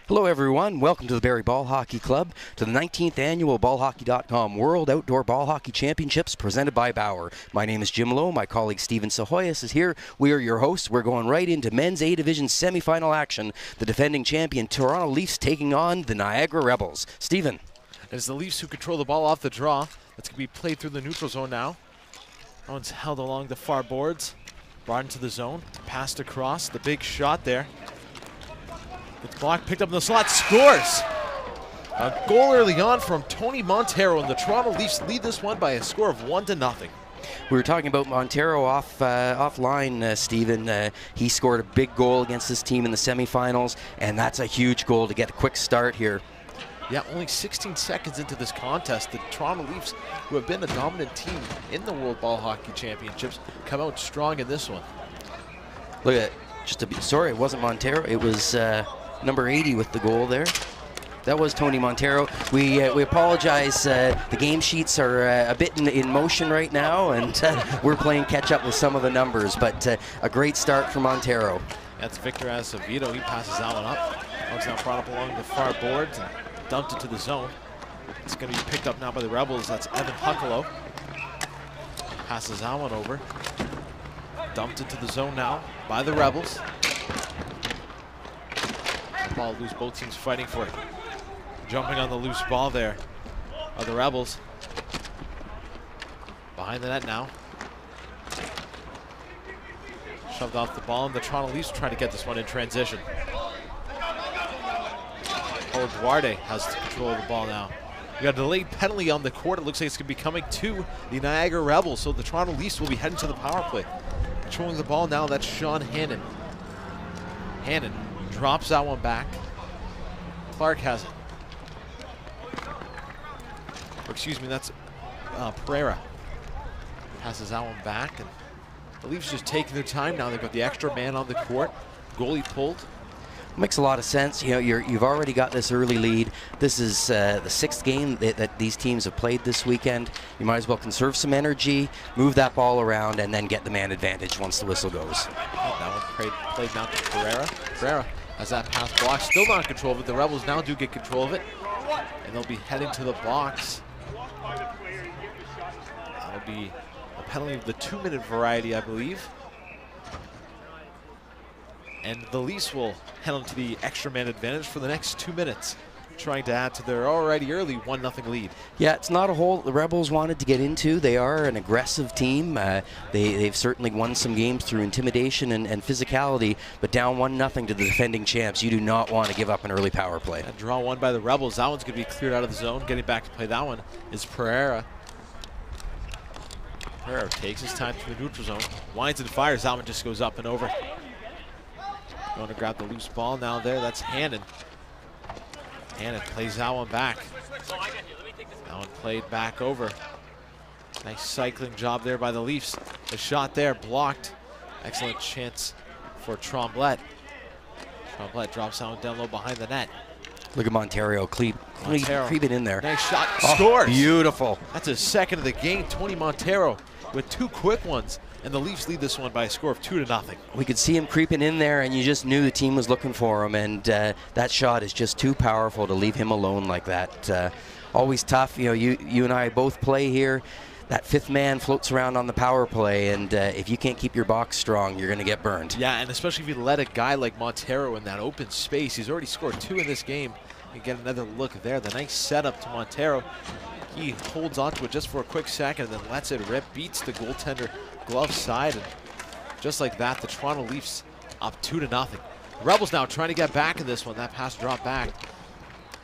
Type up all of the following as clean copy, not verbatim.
Hello everyone, welcome to the Barrie Ball Hockey Club, to the 19th annual BallHockey.com World Outdoor Ball Hockey Championships presented by Bauer. My name is Jim Lowe, my colleague Steven Sahoyas is here. We are your hosts. We're going right into men's A Division semifinal action. The defending champion Toronto Leafs taking on the Niagara Rebels. Steven. It's the Leafs who control the ball off the draw. That's going to be played through the neutral zone now. That one's held along the far boards, brought into the zone, passed across, the big shot there. Gets blocked, picked up in the slot, scores! A goal early on from Tony Montero, and the Toronto Leafs lead this one by a score of 1-0. We were talking about Montero offline, Steven. He scored a big goal against this team in the semifinals, and that's a huge goal to get a quick start here. Yeah, only 16 seconds into this contest, the Toronto Leafs, who have been a dominant team in the World Ball Hockey Championships, come out strong in this one. Look at it. Sorry, it wasn't Montero. It was number 80 with the goal there. That was Tony Montero. We apologize. The game sheets are a bit in motion right now, and we're playing catch up with some of the numbers. But a great start for Montero. That's Victor Acevedo. He passes that one up. Puck's now brought up along the far boards and dumped into the zone. It's going to be picked up now by the Rebels. That's Evan Huckalo. Passes that one over. Dumped into the zone now by the Rebels. Ball loose, both teams fighting for it. Jumping on the loose ball there are the Rebels. Behind the net now. Shoved off the ball, and the Toronto Leafs trying to get this one in transition. Paulo Duarte has control of the ball now. We got a delayed penalty on the court. It looks like it's going to be coming to the Niagara Rebels, so the Toronto Leafs will be heading to the power play. Controlling the ball now, that's Sean Hannon. Hannon drops that one back. Clark has it. Or excuse me, that's Pereira. Passes that one back, and the Leafs just taking their time now. They've got the extra man on the court. Goalie pulled. Makes a lot of sense. You know, you've already got this early lead. This is the 6th game that these teams have played this weekend. You might as well conserve some energy, move that ball around, and then get the man advantage once the whistle goes. That one played now to Pereira. Pereira has that pass blocked, still not in control of it. The Rebels now do get control of it, and they'll be heading to the box. That'll be a penalty of the 2-minute variety, I believe. And the Leafs will head on to the extra man advantage for the next 2 minutes, trying to add to their already early 1-0 lead. Yeah, it's not a hole the Rebels wanted to get into. They are an aggressive team. They've certainly won some games through intimidation and physicality, but down 1-0 to the defending champs, you do not want to give up an early power play. And draw one by the Rebels. That one's going to be cleared out of the zone. Getting back to play that one is Pereira. Pereira takes his time to the neutral zone, winds and fires. That one just goes up and over. Going to grab the loose ball now there. That's Hannon. Hannon plays that one back. That one played back over. Nice cycling job there by the Leafs. The shot there blocked. Excellent chance for Tremblay. Tremblay drops that one down low behind the net. Look at Montero creeping in there. Nice shot. Scores. Beautiful. That's his second of the game. Tony Montero with 2 quick ones. And the Leafs lead this one by a score of 2-0. We could see him creeping in there, and you just knew the team was looking for him. And that shot is just too powerful to leave him alone like that. Always tough. You know, you and I both play here. That 5th man floats around on the power play, and if you can't keep your box strong, you're going to get burned. Yeah, and especially if you let a guy like Montero in that open space. He's already scored 2 in this game. You get another look there. The nice setup to Montero. He holds onto it just for a quick second and then lets it rip, beats the goaltender glove side, and just like that, the Toronto Leafs up 2-0. The Rebels now trying to get back in this one. That pass dropped back.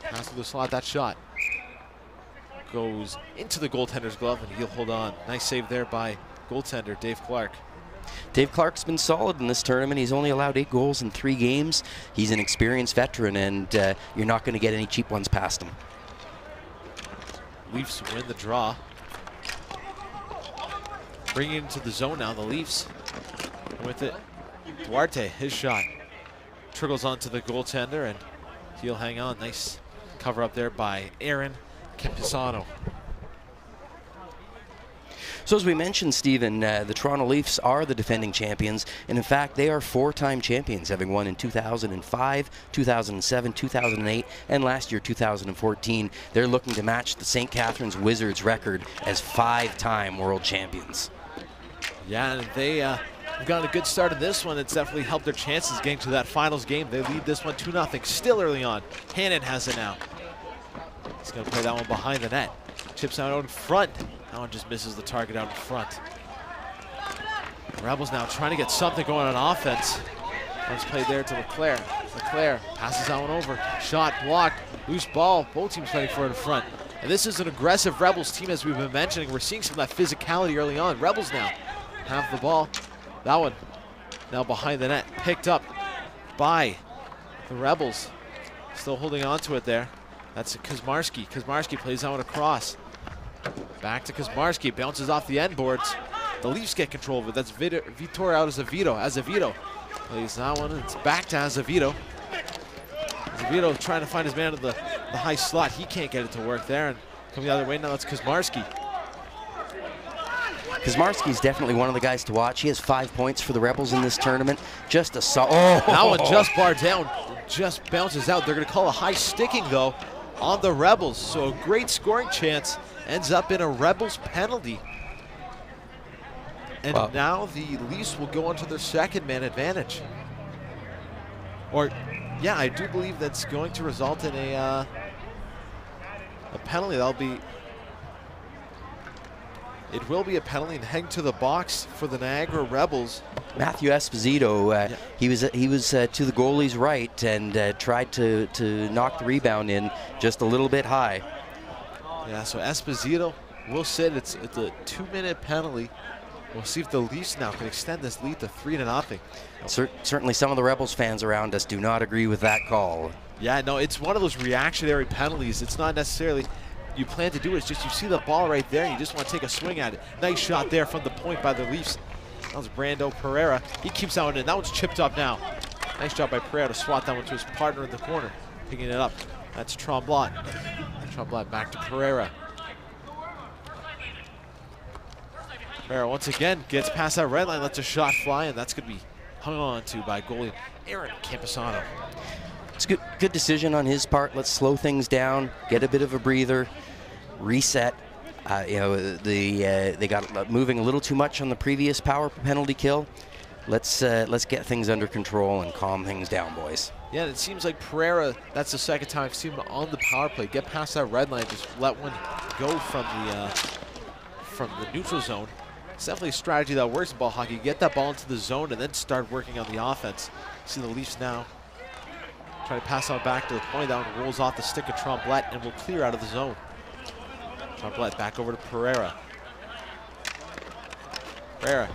Pass to the slot, that shot goes into the goaltender's glove, and he'll hold on. Nice save there by goaltender Dave Clark. Dave Clark's been solid in this tournament. He's only allowed 8 goals in 3 games. He's an experienced veteran, and you're not going to get any cheap ones past him. Leafs win the draw. Bringing it into the zone now, the Leafs with it. Duarte, his shot trickles onto the goaltender, and he'll hang on. Nice cover up there by Aaron Campisano. So as we mentioned, Stephen, the Toronto Leafs are the defending champions, and in fact, they are 4-time champions, having won in 2005, 2007, 2008, and last year, 2014. They're looking to match the St. Catharines Wizards record as 5-time world champions. Yeah, and they have gotten a good start in this one. It's definitely helped their chances getting to that finals game. They lead this one 2-0, still early on. Hannon has it now. He's going to play that one behind the net. Chips out in front. That one just misses the target out in front. Rebels now trying to get something going on offense. One's played there to Leclerc. Leclerc passes that one over. Shot blocked. Loose ball. Both teams fighting for it in front. And this is an aggressive Rebels team, as we've been mentioning. We're seeing some of that physicality early on. Rebels now have the ball. That one now behind the net. Picked up by the Rebels. Still holding on to it there. That's Kuzmarski. Kuzmarski plays that one across. Back to Kuzmarski. Bounces off the end boards. The Leafs get control of it. That's Vitor out as Azevedo. Azevedo plays that one. It's back to Azevedo. Azevedo trying to find his man in the high slot. He can't get it to work there. And coming the other way now, it's Kuzmarski. Kuzmarski's definitely one of the guys to watch. He has 5 points for the Rebels in this tournament. Just a that one just barred down. Just bounces out. They're going to call a high sticking, though, on the Rebels. So a great scoring chance ends up in a Rebels penalty. And now the Leafs will go onto their second man advantage. Or, yeah, I do believe that's going to result in a penalty. It will be a penalty and heading to the box for the Niagara Rebels. Matthew Esposito, he was to the goalie's right and tried to knock the rebound in just a little bit high. Yeah, so Esposito will sit. It's a 2-minute penalty. We'll see if the Leafs now can extend this lead to 3-0. Certainly some of the Rebels fans around us do not agree with that call. Yeah, no, it's one of those reactionary penalties. It's not necessarily you plan to do it. It's just you see the ball right there and you just want to take a swing at it. Nice shot there from the point by the Leafs. That was Brando Pereira. He keeps that one in. That one's chipped up now. Nice job by Pereira to swat that one to his partner in the corner. Picking it up. That's Tremblay. Tremblay back to Pereira. Pereira once again gets past that red line, lets a shot fly, and that's going to be hung on to by goalie Aaron Camposano. It's a good decision on his part. Let's slow things down, get a bit of a breather, reset. They got moving a little too much on the previous power penalty kill. Let's get things under control and calm things down, boys. Yeah, it seems like Pereira, that's the second time I've seen him on the power play. Get past that red line, just let one go from the neutral zone. It's definitely a strategy that works in ball hockey. Get that ball into the zone and then start working on the offense. See the Leafs now try to pass out back to the point. That one rolls off the stick of Tremblay and will clear out of the zone. Tremblay back over to Pereira. Pereira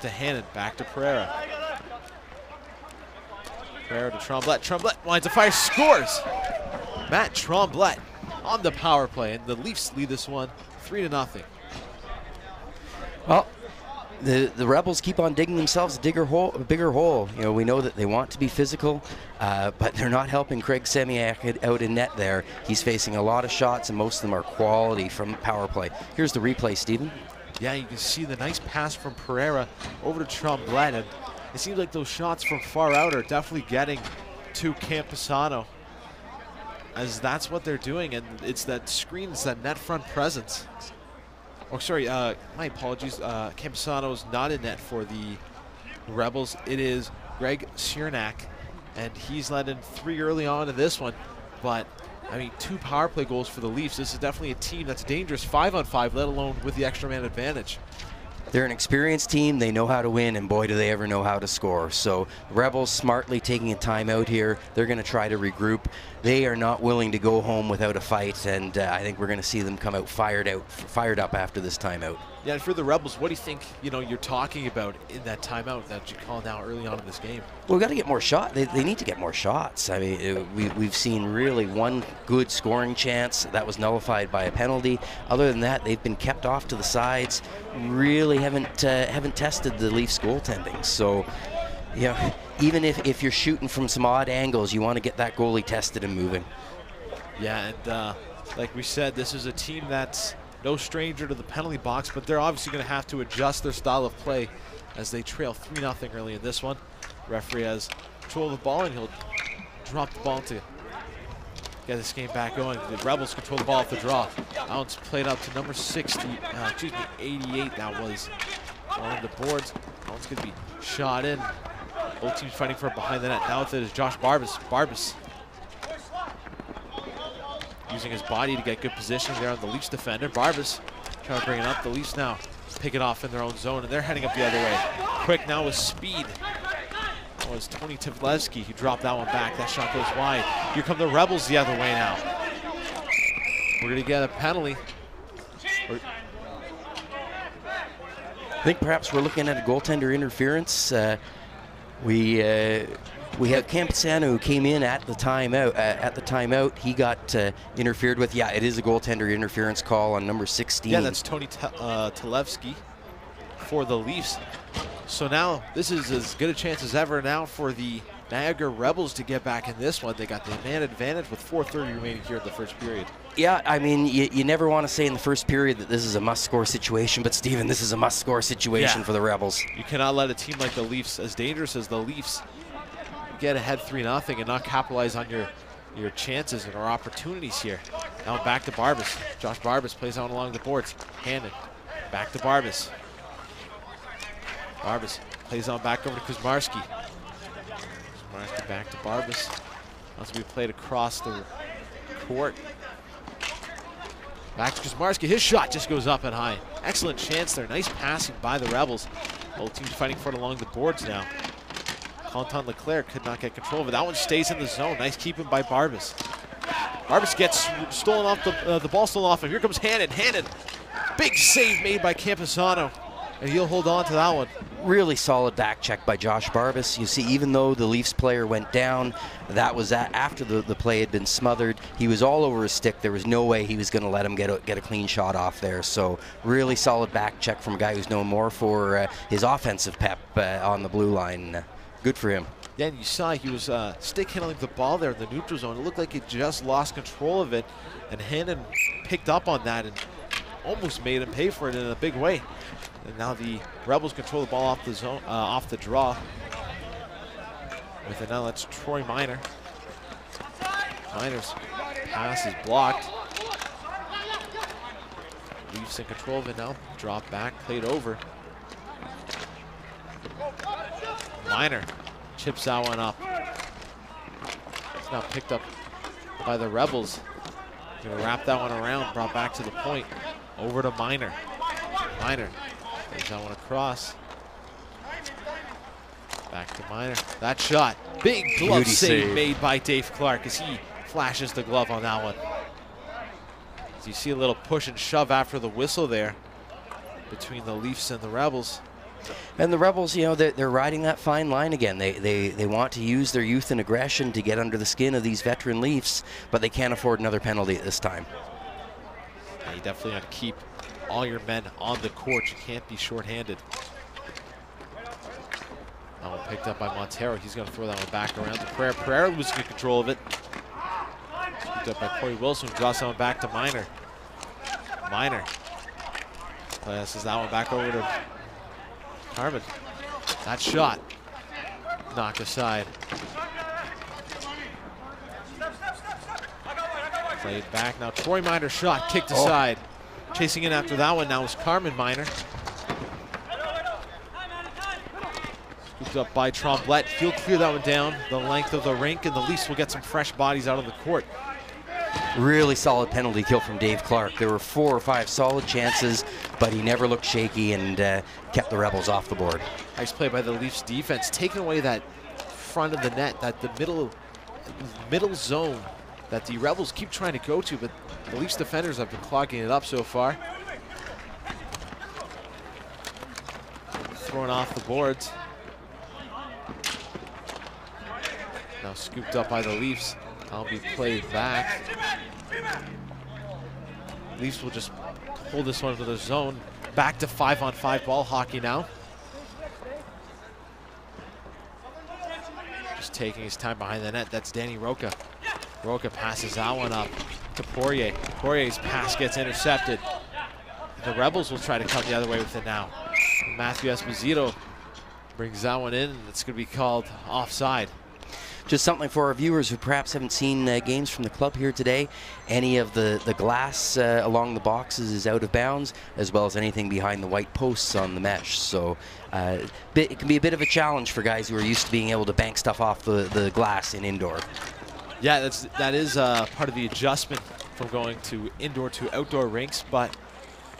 to Hannon, back to Pereira. Pereira to Tremblay. Tremblay winds a fire, scores! Matt Tremblay on the power play, and the Leafs lead this one 3-0. Well, the Rebels keep on digging themselves a bigger hole. You know, we know that they want to be physical, but they're not helping Craig Semiak out in net there. He's facing a lot of shots, and most of them are quality from power play. Here's the replay, Stephen. Yeah, you can see the nice pass from Pereira over to Tremblay, and it seems like those shots from far out are definitely getting to Camposano, as that's what they're doing, and it's that screen, it's that net front presence. Oh, sorry, my apologies. Camposano's not in net for the Rebels. It is Greg Ciernak, and he's let in 3 early on in this one. But, I mean, 2 power play goals for the Leafs. This is definitely a team that's dangerous 5-on-5, let alone with the extra man advantage. They're an experienced team. They know how to win, and boy, do they ever know how to score. So Rebels smartly taking a timeout here. They're going to try to regroup. They are not willing to go home without a fight, and I think we're going to see them come out fired up after this timeout. Yeah, and for the Rebels, what do you think, you're talking about in that timeout that you call now early on in this game? Well, we've got to get more shots. They need to get more shots. I mean, we've seen really one good scoring chance that was nullified by a penalty. Other than that, they've been kept off to the sides. Really haven't tested the Leafs goaltending. So, even if you're shooting from some odd angles, you want to get that goalie tested and moving. Yeah, and like we said, this is a team that's no stranger to the penalty box, but they're obviously going to have to adjust their style of play as they trail 3-0 early in this one. Referee has control of the ball, and he'll drop the ball to get this game back going. The Rebels control the ball off the draw. That one's played out to number 88. That was on the boards. That one's going to be shot in. Both teams fighting for it behind the net. Now with it is Josh Barbas. Barbas using his body to get good positioning there on the Leafs defender. Barbas trying to bring it up. The Leafs now pick it off in their own zone, and they're heading up the other way. Quick now with speed. That was Tony Tivlevsky. He dropped that one back. That shot goes wide. Here come the Rebels the other way now. We're going to get a penalty. I think perhaps we're looking at a goaltender interference. We had Campusano who came in at the timeout. He got interfered with. Yeah, it is a goaltender interference call on number 16. Yeah, that's Tony Tivlevsky for the Leafs. So now this is as good a chance as ever now for the Niagara Rebels to get back in this one. They got the man advantage with 4:30 remaining here in the first period. Yeah, I mean, you never want to say in the first period that this is a must-score situation, but Steven, this is a must-score situation for the Rebels. You cannot let a team like the Leafs, as dangerous as the Leafs, get ahead 3-0 and not capitalize on your chances and our opportunities here. Now back to Barbas. Josh Barbas plays out along the boards. Handed back to Barbas. Barbas plays on back over to Kuzmarski. Kuzmarski back to Barbas. That's going to be played across the court. Back to Kuzmarski. His shot just goes up and high. Excellent chance there. Nice passing by the Rebels. Both teams fighting for it along the boards now. Quentin Leclerc could not get control of it. That one stays in the zone. Nice keeping by Barbas. Barbas gets stolen off the ball stolen off him. Here comes Hannon. Hannon. Big save made by Campusano. And he'll hold on to that one. Really solid back check by Josh Barbas. You see, even though the Leafs player went down, that was after the play had been smothered. He was all over his stick. There was no way he was going to let him get a clean shot off there. So really solid back check from a guy who's known more for his offensive pep on the blue line. Good for him. Yeah, and you saw he was stick handling the ball there in the neutral zone. It looked like he just lost control of it, and Hannon picked up on that and almost made him pay for it in a big way. And now the Rebels control the ball off the zone, off the draw. With it now, that's Troy Miner. Miner's pass is blocked. Leafs in control of it now. Drop back, played over. Miner chips that one up. It's now picked up by the Rebels. Gonna wrap that one around, brought back to the point. Over to Miner. Miner plays that one across. Back to Miner. That shot. Big glove save made by Dave Clark as he flashes the glove on that one. As you see a little push and shove after the whistle there between the Leafs and the Rebels. And the Rebels, you know, they're riding that fine line again. They want to use their youth and aggression to get under the skin of these veteran Leafs, but they can't afford another penalty at this time. Yeah, you definitely have to keep all your men on the court. You can't be shorthanded. That one picked up by Montero. He's going to throw that one back around to Pereira. Pereira losing control of it. Picked up by Corey Wilson. Draws that one back to Miner. Miner passes that one back over to Carmen. That shot knocked aside. Played back now. Troy Miner shot kicked aside. Chasing in after that one now is Carmen Miner. Scooped up by Tremblette. He'll clear that one down the length of the rink, and the Leafs will get some fresh bodies out on the court. Really solid penalty kill from Dave Clark. There were 4 or 5 solid chances, but he never looked shaky and kept the Rebels off the board. Nice play by the Leafs defense, taking away that front of the net, the middle zone that the Rebels keep trying to go to, but the Leafs defenders have been clogging it up so far. Thrown off the boards. Now scooped up by the Leafs. I'll be played back. Leafs will just hold this one to the zone. Back to 5-on-5 ball hockey now. Just taking his time behind the net. That's Danny Roca. Roca passes that one up to Poirier. Poirier's pass gets intercepted. The Rebels will try to come the other way with it now. Matthew Esposito brings that one in, and it's going to be called offside. Just something for our viewers who perhaps haven't seen games from the club here today. Any of the glass along the boxes is out of bounds, as well as anything behind the white posts on the mesh. So it can be a bit of a challenge for guys who are used to being able to bank stuff off the glass in indoor. Yeah, that is part of the adjustment from going to indoor to outdoor rinks. But,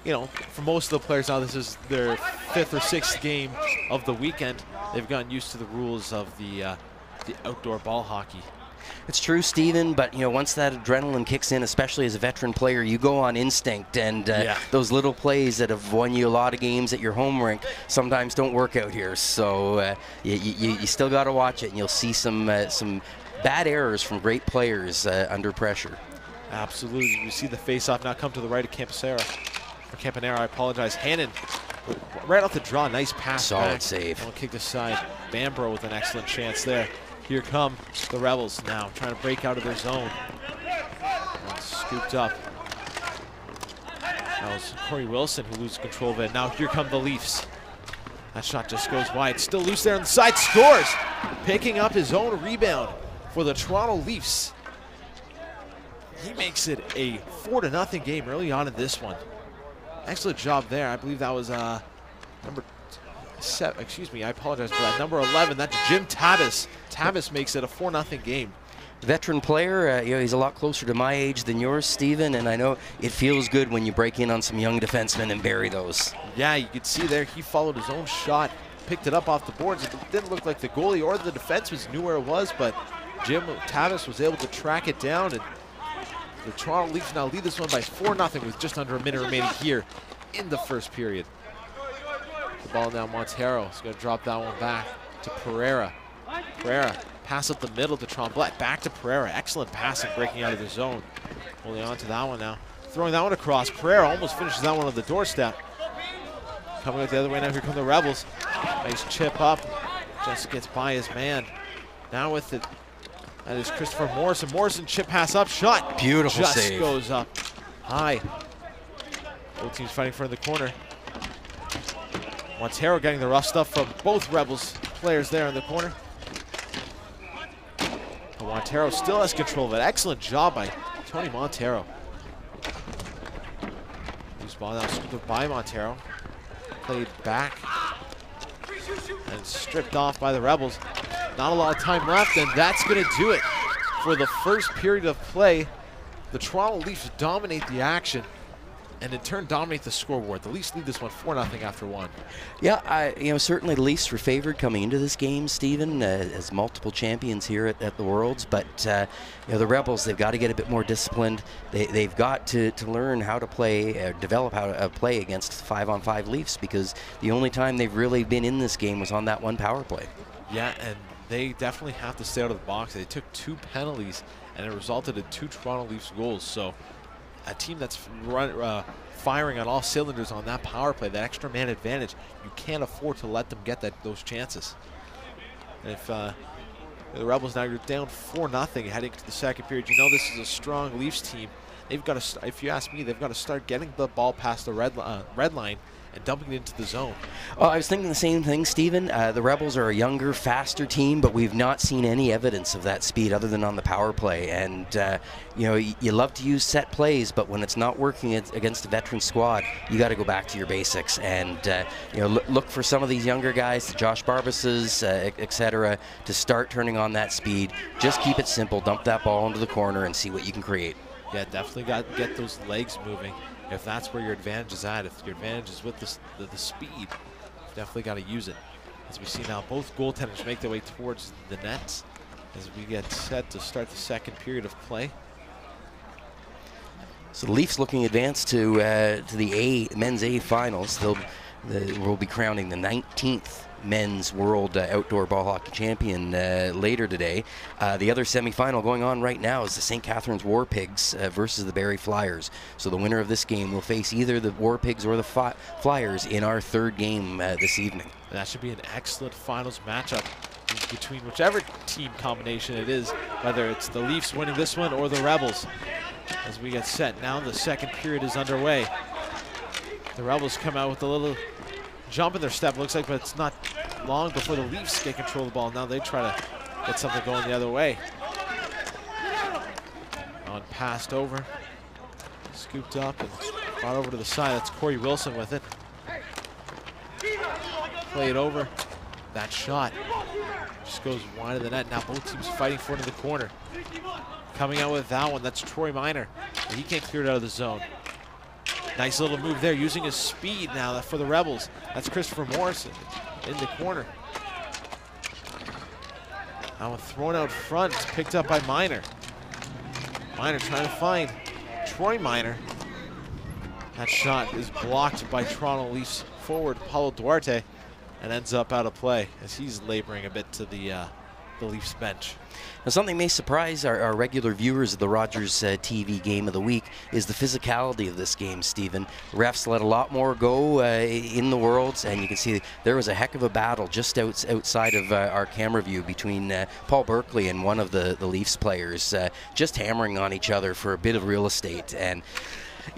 you know, for most of the players now, this is their 5th or 6th game of the weekend. They've gotten used to the rules of the outdoor ball hockey. It's true, Stephen, but you know, once that adrenaline kicks in, especially as a veteran player, you go on instinct, and those little plays that have won you a lot of games at your home rink sometimes don't work out here. So you still got to watch it, and you'll see some bad errors from great players under pressure. Absolutely. You see the face-off now come to the right of Campanera, I apologize. Hannon right off the draw, nice pass. Solid back. save. One kicked aside. Bambro with an excellent chance there. Here come the Rebels now, trying to break out of their zone. And scooped up. That was Corey Wilson who loses control of it. Now here come the Leafs. That shot just goes wide. Still loose there on the side. Scores! Picking up his own rebound for the Toronto Leafs. He makes it a 4-0 game early on in this one. Excellent job there. I believe that was number 7. Excuse me, I apologize for that. Number 11. That's Jim Tabbas. Tabbas makes it a 4-0 game. Veteran player, you know, he's a lot closer to my age than yours, Stephen, and I know it feels good when you break in on some young defensemen and bury those. Yeah, you could see there he followed his own shot, picked it up off the boards. It didn't look like the goalie or the defenseman knew where it was, but Jim Tabbas was able to track it down, and the Toronto Leafs now lead this one by 4-0 with just under a minute remaining here in the first period. The ball now, Montero is going to drop that one back to Pereira. Pereira, pass up the middle to Tremblay, back to Pereira. Excellent passing, breaking out of the zone. Holding on to that one now. Throwing that one across. Pereira almost finishes that one on the doorstep. Coming out the other way now, here come the Rebels. Nice chip up. Just gets by his man. Now with it, that is Christopher Morrison. Morrison chip pass up, shot. Beautiful just save. Goes up high. Both teams fighting for the corner. Montero getting the rough stuff from both Rebels players there in the corner. But Montero still has control of it. Excellent job by Tony Montero. Loose ball now scooped up by Montero. Played back and stripped off by the Rebels. Not a lot of time left, and that's going to do it for the first period of play. The Toronto Leafs dominate the action and in turn dominate the scoreboard. The Leafs lead this one 4-0 after one. Yeah, you know, certainly the Leafs were favored coming into this game, Stephen, as multiple champions here at the Worlds. But you know, the Rebels, they've got to get a bit more disciplined. They've got to learn how to play, develop how to play against 5-on-5 Leafs, because the only time they've really been in this game was on that one power play. Yeah, and they definitely have to stay out of the box. They took 2 penalties, and it resulted in 2 Toronto Leafs goals. So a team that's firing on all cylinders on that power play, that extra man advantage, you can't afford to let them get those chances. And if the Rebels now, you're down 4-0 heading to the second period, you know this is a strong Leafs team. They've got to, if you ask me, they've got to start getting the ball past the red line and dumping it into the zone. Oh, I was thinking the same thing, Stephen. The Rebels are a younger, faster team, but we've not seen any evidence of that speed other than on the power play. And you know, you love to use set plays, but when it's not working against a veteran squad, you got to go back to your basics and you know, look for some of these younger guys, the Josh Barbases, etc., to start turning on that speed. Just keep it simple. Dump that ball into the corner and see what you can create. Yeah, definitely got to get those legs moving. If that's where your advantage is at, if your advantage is with the speed, definitely got to use it. As we see now, both goaltenders make their way towards the nets as we get set to start the second period of play. So the Leafs looking advanced to the men's A finals. We'll be crowning the 19th men's world outdoor ball hockey champion later today. The other semifinal going on right now is the St. Catharines War Pigs versus the Barrie Flyers. So the winner of this game will face either the War Pigs or the Flyers in our third game this evening. That should be an excellent finals matchup between whichever team combination it is, whether it's the Leafs winning this one or the Rebels. As we get set now, the second period is underway. The Rebels come out with a little jump in their step, looks like, but it's not long before the Leafs get control of the ball. Now they try to get something going the other way. On passed over, scooped up and brought over to the side. That's Corey Wilson with it. Played over. That shot just goes wide of the net. Now both teams fighting for it in the corner. Coming out with that one, that's Troy Minor. He can't clear it out of the zone. Nice little move there, using his speed now for the Rebels. That's Christopher Morrison in the corner. Now thrown out front, it's picked up by Minor. Minor trying to find Troy Minor. That shot is blocked by Toronto Leafs forward Paulo Duarte and ends up out of play as he's laboring a bit to the Leafs bench. Now, something may surprise our regular viewers of the Rogers TV Game of the Week is the physicality of this game, Stephen. Refs let a lot more go in the Worlds, and you can see there was a heck of a battle just outside of our camera view between Paul Berkeley and one of the Leafs players, just hammering on each other for a bit of real estate. And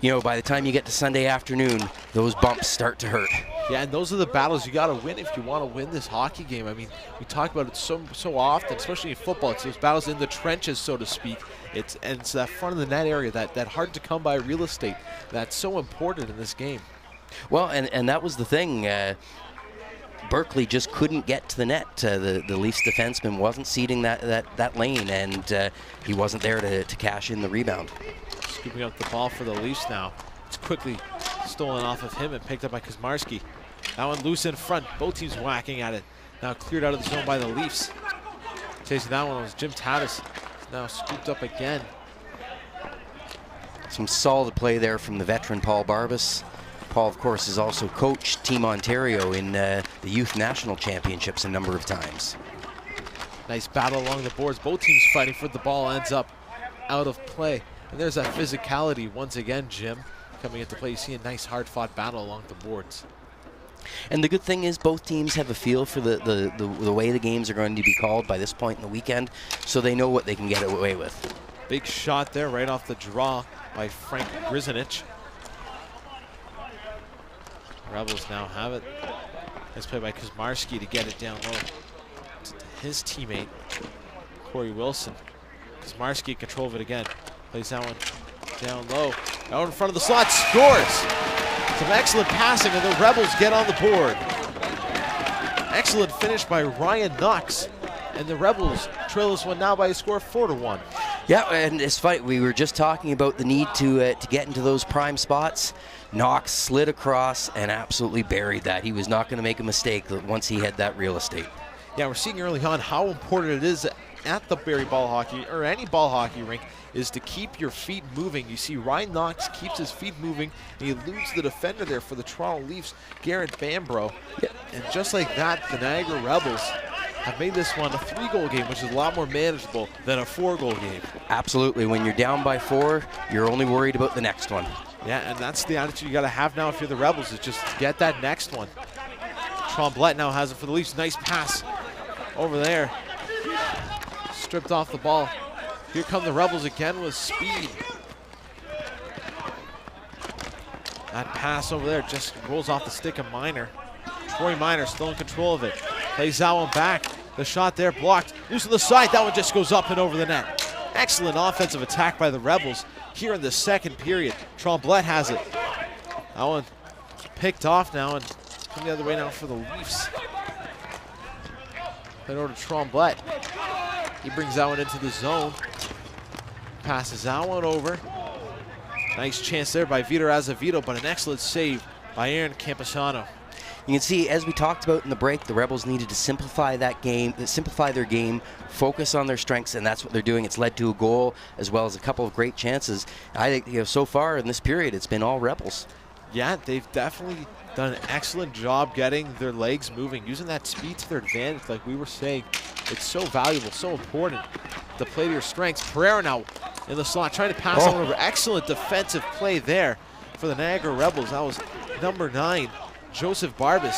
you know, by the time you get to Sunday afternoon, those bumps start to hurt. Yeah, and those are the battles you got to win if you want to win this hockey game. I mean, we talk about it so often, especially in football. It's those battles in the trenches, so to speak. It's that front of the net area, that hard to come by real estate, that's so important in this game. Well, and that was the thing. Berkeley just couldn't get to the net. The Leafs defenseman wasn't seeding that lane, and he wasn't there to cash in the rebound. Scooping up the ball for the Leafs now. It's quickly stolen off of him and picked up by Kuzmarski. That one loose in front. Both teams whacking at it. Now cleared out of the zone by the Leafs. Chasing that one was Jim Tatis. Now scooped up again. Some solid play there from the veteran Paul Barbas. Paul, of course, has also coached Team Ontario in the Youth National Championships a number of times. Nice battle along the boards. Both teams fighting for the ball. Ends up out of play. And there's that physicality once again, Jim, coming into play. You see a nice hard-fought battle along the boards. And the good thing is both teams have a feel for the way the games are going to be called by this point in the weekend, so they know what they can get away with. Big shot there right off the draw by Frank Grizinich. Rebels now have it. Nice play by Kuzmarski to get it down low to his teammate, Corey Wilson. Kuzmarski in control of it again. Plays that one down low. Out in front of the slot, scores! Some excellent passing, and the Rebels get on the board. Excellent finish by Ryan Knox. And the Rebels trail this one now by a score of 4-1. Yeah, and it's funny. We were just talking about the need to get into those prime spots. Knox slid across and absolutely buried that. He was not going to make a mistake once he had that real estate. Yeah, we're seeing early on how important it is at the Barrie ball hockey, or any ball hockey rink, is to keep your feet moving. You see Ryan Knox keeps his feet moving, and he eludes the defender there for the Toronto Leafs, Garrett Bambro. Yeah. And just like that, the Niagara Rebels have made this one a 3-goal game, which is a lot more manageable than a 4-goal game. Absolutely. When you're down by 4, you're only worried about the next one. Yeah, and that's the attitude you got to have now if you're the Rebels, is just get that next one. Tremblay now has it for the Leafs. Nice pass over there. Stripped off the ball. Here come the Rebels again with speed. That pass over there just rolls off the stick of Minor. Troy Minor still in control of it. Plays that one back. The shot there blocked. Loose on the side. That one just goes up and over the net. Excellent offensive attack by the Rebels here in the second period. Tremblay has it. That one picked off now and coming the other way now for the Leafs. Played over to Tremblay. He brings that one into the zone. Passes that one over. Nice chance there by Vitor Azevedo, but an excellent save by Aaron Camposano. You can see, as we talked about in the break, the Rebels needed to simplify that game, simplify their game, focus on their strengths, and that's what they're doing. It's led to a goal as well as a couple of great chances. I think, you know, so far in this period, it's been all Rebels. Yeah, They've definitely done an excellent job getting their legs moving, using that speed to their advantage, like we were saying. It's so valuable, so important to play to your strengths. Pereira now in the slot, trying to pass on over. Excellent defensive play there for the Niagara Rebels. That was number 9, Joseph Barbas.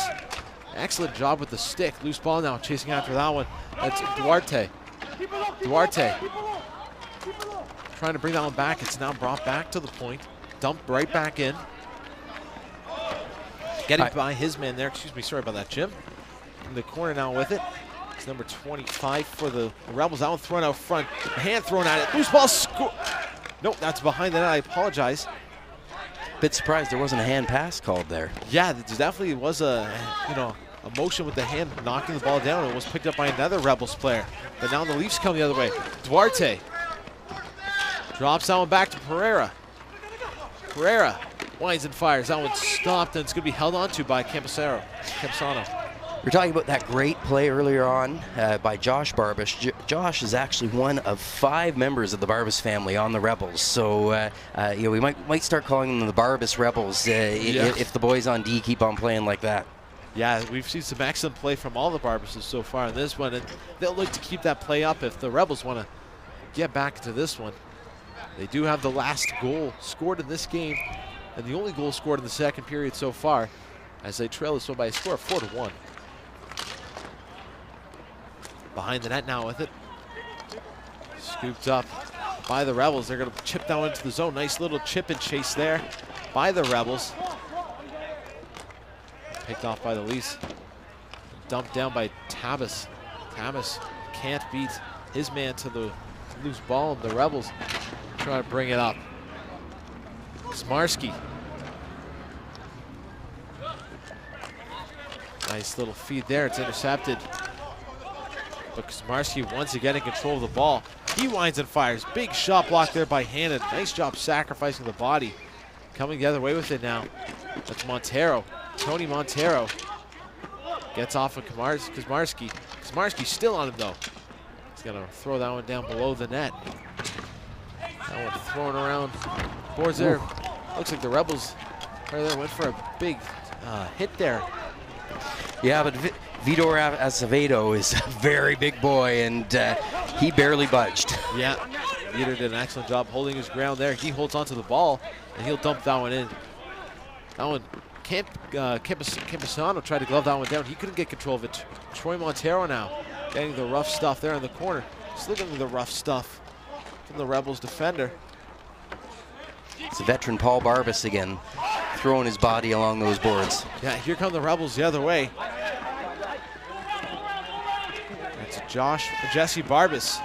Excellent job with the stick. Loose ball now, chasing after that one. That's Duarte. Duarte trying to bring that one back. It's now brought back to the point. Dumped right back in. Getting by his man there. Excuse me, sorry about that, Jim. In the corner now with it. It's number 25 for the Rebels. That one thrown out front. Hand thrown at it. Loose ball. Score. Nope, that's behind the net. I apologize. Bit surprised there wasn't a hand pass called there. Yeah, there definitely was a motion with the hand knocking the ball down. It was picked up by another Rebels player. But now the Leafs come the other way. Duarte drops that one back to Pereira. Pereira winds and fires. That one stopped, and it's going to be held onto by Campusano. We're talking about that great play earlier on by Josh Barbas. Josh is actually one of 5 members of the Barbas family on the Rebels. So we might start calling them the Barbas Rebels if the boys on D keep on playing like that. Yeah, we've seen some excellent play from all the Barbases so far in this one, and they'll look to keep that play up if the Rebels want to get back into this one. They do have the last goal scored in this game, and the only goal scored in the second period so far, as they trail this one by a score of 4-1. Behind the net now with it. Scooped up by the Rebels. They're going to chip down into the zone. Nice little chip and chase there by the Rebels. Picked off by the Leafs. Dumped down by Tabas. Tabas can't beat his man to the loose ball, and the Rebels try to bring it up. Smarski. Nice little feed there. It's intercepted. But Smarski once again in control of the ball. He winds and fires. Big shot block there by Hannon. Nice job sacrificing the body. Coming the other way with it now. That's Montero. Tony Montero gets off of Kazmarski. Kazmarski still on him though. He's gonna throw that one down below the net. That one thrown around boards there. Looks like the Rebels right there went for a big hit there. Yeah, but Vitor Acevedo is a very big boy, and he barely budged. Yeah, Vitor did an excellent job holding his ground there. He holds onto the ball, and he'll dump that one in. That one, Campusano tried to glove that one down. He couldn't get control of it. Troy Montero now getting the rough stuff there in the corner. Slipping the rough stuff from the Rebels defender. It's a veteran Paul Barbas again, throwing his body along those boards. Yeah, here come the Rebels the other way. It's Jesse Barbas.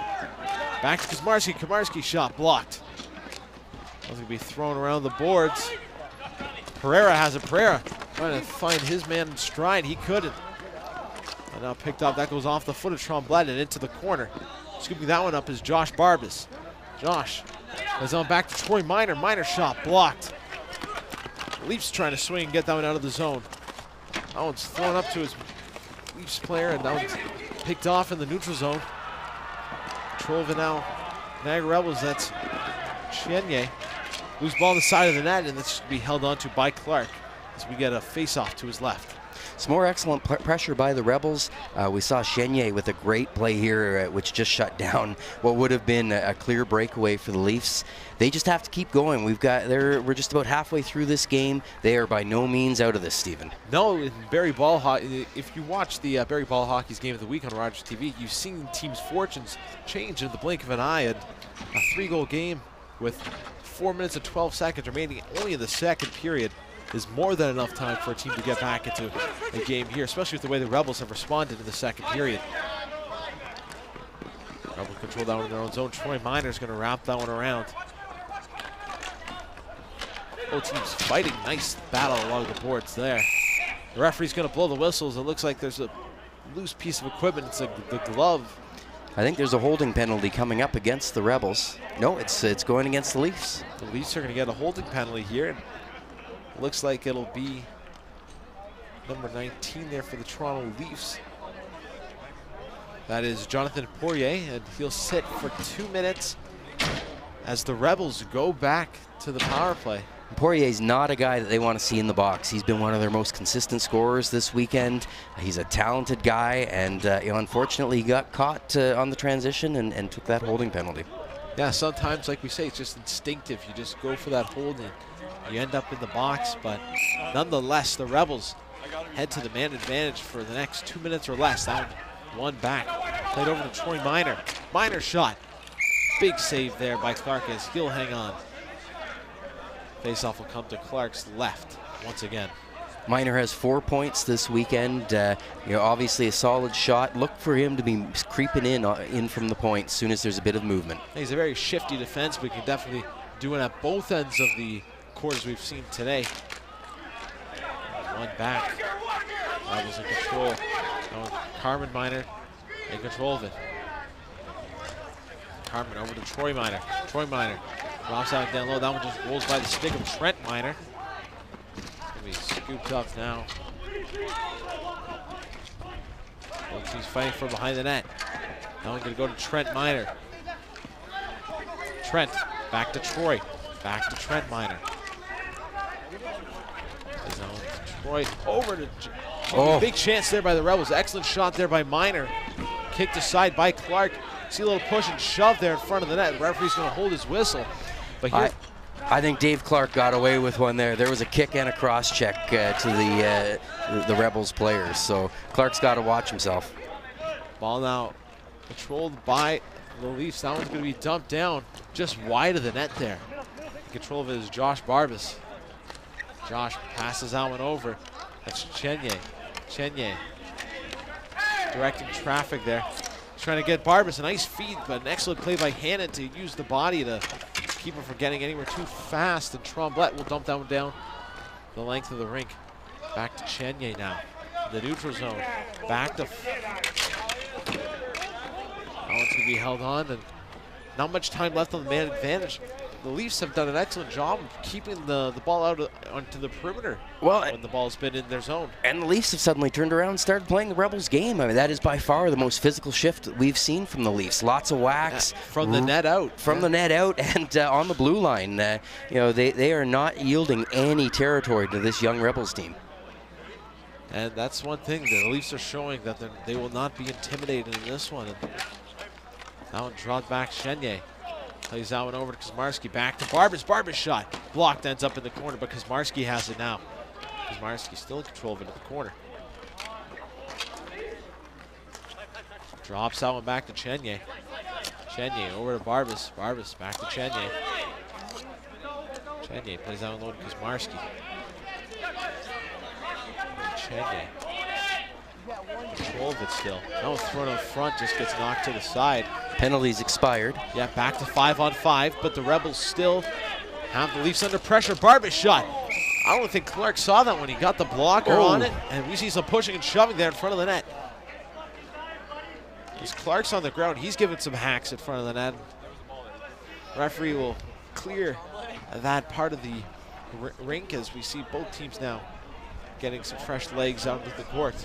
Back to Kazmarski. Kazmarski shot blocked. That's going to be thrown around the boards. Pereira has it. Pereira trying to find his man in stride. He couldn't. And now picked up. That goes off the foot of Tremblay and into the corner. Scooping that one up is Josh Barbas. Josh goes on back to Troy Miner. Miner shot blocked. Leafs trying to swing and get that one out of the zone. That one's thrown up to his Leafs player, and that one's picked off in the neutral zone. Control of it now. Niagara Rebels, that's Chenye. Loose ball on the side of the net, and this should be held onto by Clark as we get a face-off to his left. Some more excellent pressure by the Rebels. We saw Chenye with a great play here, which just shut down what would have been a clear breakaway for the Leafs. They just have to keep going. We're just about halfway through this game. They are by no means out of this, Stephen. No, in Barrie Ball Hockey, if you watch the Barrie Ball Hockey's Game of the Week on Rogers TV, you've seen teams' fortunes change in the blink of an eye. And a 3-goal game with 4 minutes and 12 seconds remaining only in the second period is more than enough time for a team to get back into a game here, especially with the way the Rebels have responded in the second period. Rebels control that one in their own zone. Troy Miner's going to wrap that one around. Both teams fighting. Nice battle along the boards there. The referee's going to blow the whistles. It looks like there's a loose piece of equipment. It's the glove. I think there's a holding penalty coming up against the Rebels. No, it's going against the Leafs. The Leafs are going to get a holding penalty here. And looks like it'll be number 19 there for the Toronto Leafs. That is Jonathan Poirier, and he'll sit for 2 minutes as the Rebels go back to the power play. Poirier's not a guy that they want to see in the box. He's been one of their most consistent scorers this weekend. He's a talented guy, and unfortunately he got caught on the transition and took that holding penalty. Yeah, sometimes, like we say, it's just instinctive. You just go for that hold and you end up in the box, but nonetheless, the Rebels head to the man advantage for the next 2 minutes or less. That one back. Played over to Troy Miner. Miner shot. Big save there by Clark as he'll hang on. Faceoff will come to Clark's left once again. Miner has 4 points this weekend. Obviously a solid shot. Look for him to be creeping in from the point as soon as there's a bit of movement. He's a very shifty defense, but can definitely do it at both ends of the quarters we've seen today. One back. That was in control. Carmen Miner in control of it. Carmen over to Troy Miner. Troy Miner drops out down low. That one just rolls by the stick of Trent Miner. Gonna be scooped up now. Both teams fighting from behind the net. That one gonna go to Trent Miner. Trent back to Troy. Back to Trent Miner. Troy over to big chance there by the Rebels. Excellent shot there by Miner. Kicked aside by Clark. See a little push and shove there in front of the net. The referee's going to hold his whistle. But here, I think Dave Clark got away with one there. There was a kick and a cross check to the Rebels players. So Clark's got to watch himself. Ball now controlled by the Leafs. That one's going to be dumped down just wide of the net there. In control of it is Josh Barbas. Josh passes that one over. That's Chenye. Chenye directing traffic there. He's trying to get Barbas. A nice feed, but an excellent play by Hannon to use the body to keep him from getting anywhere too fast. And Tremblay will dump that one down the length of the rink. Back to Chenye now. The neutral zone. Back to... That one's going to be held on, and not much time left on the man advantage. The Leafs have done an excellent job of keeping the ball out onto the perimeter when the ball's been in their zone. And the Leafs have suddenly turned around and started playing the Rebels game. I mean, that is by far the most physical shift that we've seen from the Leafs. Lots of whacks. From the net out. From the net out and on the blue line. They are not yielding any territory to this young Rebels team. And that's one thing. The Leafs are showing that they will not be intimidated in this one. And that one dropped back Chenye. Plays that one over to Kuzmarski. Back to Barbas. Barbas shot. Blocked, ends up in the corner, but Kuzmarski has it now. Kuzmarski still in control of it at the corner. Drops that one back to Chenye. Chenye over to Barbas. Barbas back to Chenye. Chenye plays that one low to Kuzmarski. Chenye. Control of it still. No thrown up front, just gets knocked to the side. Penalties expired. Yeah, back to 5-on-5, but the Rebels still have the Leafs under pressure. Barbas shot. I don't think Clark saw that when he got the blocker on it, and we see some pushing and shoving there in front of the net. As Clark's on the ground, he's giving some hacks in front of the net. Referee will clear that part of the rink as we see both teams now getting some fresh legs out of the court.